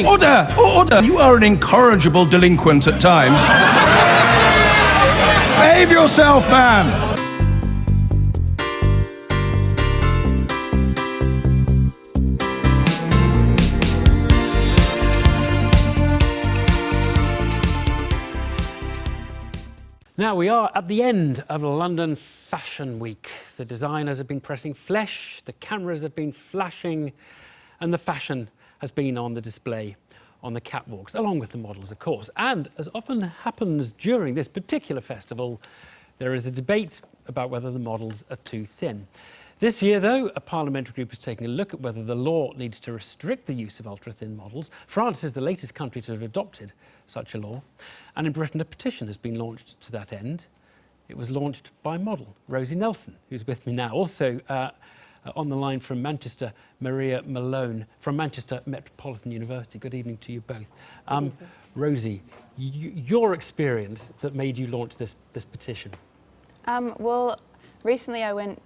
Order! Order! You are an incorrigible delinquent at times. Behave yourself, man! Now we are at the end of London Fashion Week. The designers have been pressing flesh, the cameras have been flashing, and the fashion has been on the display on the catwalks, along with the models, of course. And as often happens during this particular festival, there is a debate about whether the models are too thin. This year, though, a parliamentary group is taking a look at whether the law needs to restrict the use of ultra-thin models. France is the latest country to have adopted such a law. And in Britain, a petition has been launched to that end. It was launched by model Rosie Nelson, who's with me now. Also on the line from Manchester, Maria Malone from Manchester Metropolitan University. Good evening to you both. Rosie, your experience that made you launch this petition? Well, recently I went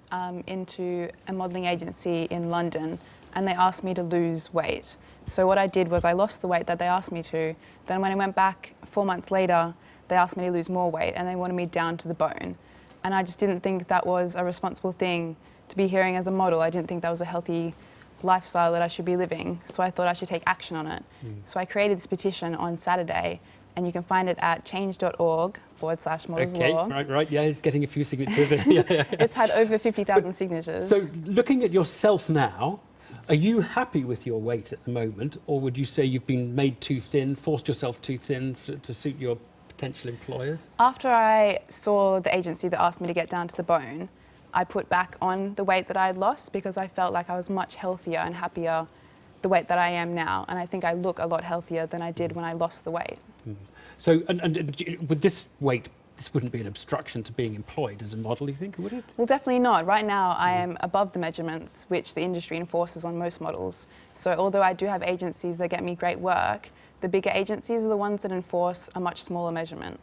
into a modelling agency in London and they asked me to lose weight. So what I did was I lost the weight that they asked me to. Then when I went back 4 months later, they asked me to lose more weight and they wanted me down to the bone. And I just didn't think that was a responsible thing to be hearing as a model. I didn't think that was a healthy lifestyle that I should be living. So I thought I should take action on it. So I created this petition on Saturday, and you can find it at change.org/models law. Right, yeah, it's getting a few signatures. It's had over 50,000 signatures. So looking at yourself now, are you happy with your weight at the moment, or would you say you've been made too thin, forced yourself too thin to suit your potential employers? After I saw the agency that asked me to get down to the bone, I put back on the weight that I had lost because I felt like I was much healthier and happier the weight that I am now. And I think I look a lot healthier than I did when I lost the weight. So, and with this weight, this wouldn't be an obstruction to being employed as a model, you think, would it? Well, definitely not. Right now, I am above the measurements which the industry enforces on most models. So although I do have agencies that get me great work, the bigger agencies are the ones that enforce a much smaller measurement.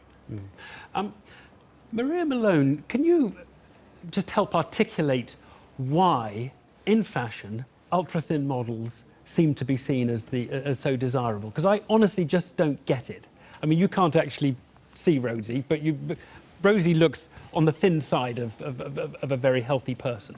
Maria Malone, can you just help articulate why, in fashion, ultra-thin models seem to be seen as so desirable? Because I honestly just don't get it. I mean, you can't actually see Rosie, but Rosie looks on the thin side of a very healthy person.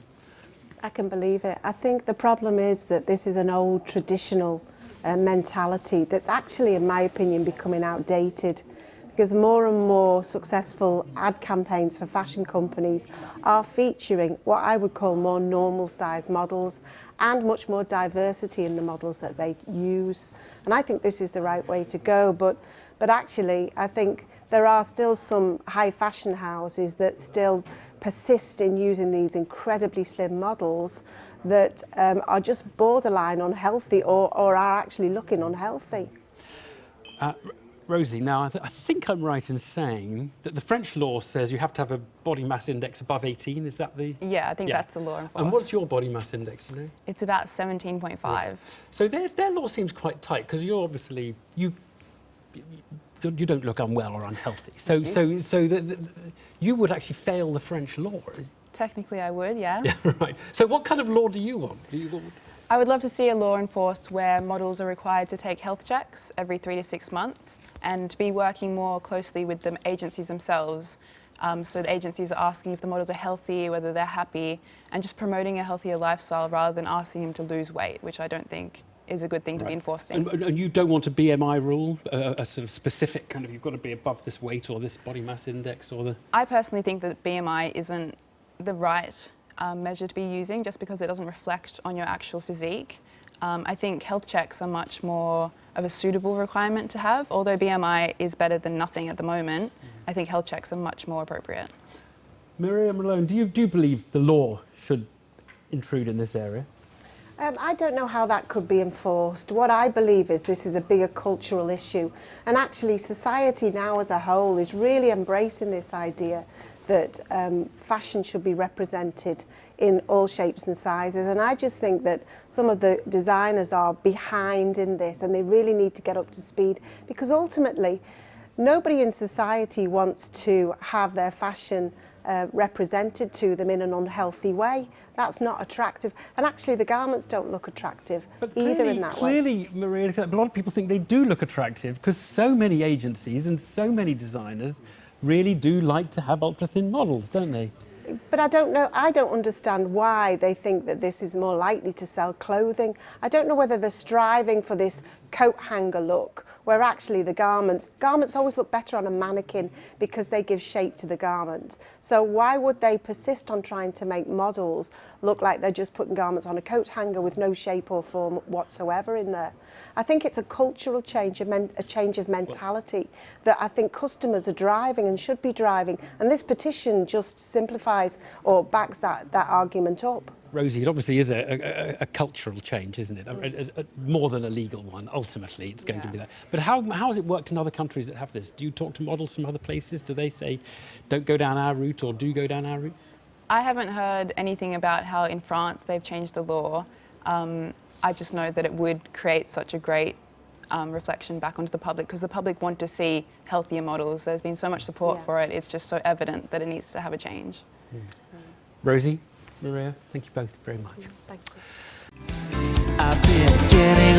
I can believe it. I think the problem is that this is an old traditional mentality that's actually, in my opinion, becoming outdated, because more and more successful ad campaigns for fashion companies are featuring what I would call more normal size models and much more diversity in the models that they use. And I think this is the right way to go, but actually I think there are still some high fashion houses that still persist in using these incredibly slim models that are just borderline unhealthy or are actually looking unhealthy. Rosie, now I think I'm right in saying that the French law says you have to have a body mass index above 18, is that the... Yeah, I think that's the law. And what's your body mass index, you know? It's about 17.5. Yeah. So their law seems quite tight, because you're obviously, you don't look unwell or unhealthy. So you would actually fail the French law. Technically I would, yeah. Yeah, right. So what kind of law do you want? I would love to see a law enforced where models are required to take health checks every 3 to 6 months and to be working more closely with the agencies themselves. So the agencies are asking if the models are healthy, whether they're happy, and just promoting a healthier lifestyle rather than asking them to lose weight, which I don't think is a good thing to be enforcing. And you don't want a BMI rule, a sort of specific kind of, you've got to be above this weight or this body mass index or the... I personally think that BMI isn't the right measure to be using just because it doesn't reflect on your actual physique. I think health checks are much more of a suitable requirement to have. Although BMI is better than nothing at the moment, I think health checks are much more appropriate. Maria Malone, do you believe the law should intrude in this area? I don't know how that could be enforced. What I believe is this is a bigger cultural issue, and actually society now as a whole is really embracing this idea that fashion should be represented in all shapes and sizes, and I just think that some of the designers are behind in this and they really need to get up to speed, because ultimately nobody in society wants to have their fashion represented to them in an unhealthy way. That's not attractive. And actually the garments don't look attractive either in that way. Clearly, Maria, a lot of people think they do look attractive because so many agencies and so many designers really do like to have ultra-thin models, don't they? But I don't understand why they think that this is more likely to sell clothing. I don't know whether they're striving for this coat hanger look, where actually the garments always look better on a mannequin because they give shape to the garment. So why would they persist on trying to make models look like they're just putting garments on a coat hanger with no shape or form whatsoever in there? I think it's a cultural change, a change of mentality that I think customers are driving and should be driving. And this petition just simplifies or backs that argument up. Rosie, it obviously is a cultural change, isn't it? A more than a legal one. Ultimately, it's going to be that. But how has it worked in other countries that have this? Do you talk to models from other places? Do they say, don't go down our route or do go down our route? I haven't heard anything about how in France they've changed the law. I just know that it would create such a great reflection back onto the public because the public want to see healthier models. There's been so much support for it. It's just so evident that it needs to have a change. Rosie, Maria, thank you both very much. Thank you. I've been getting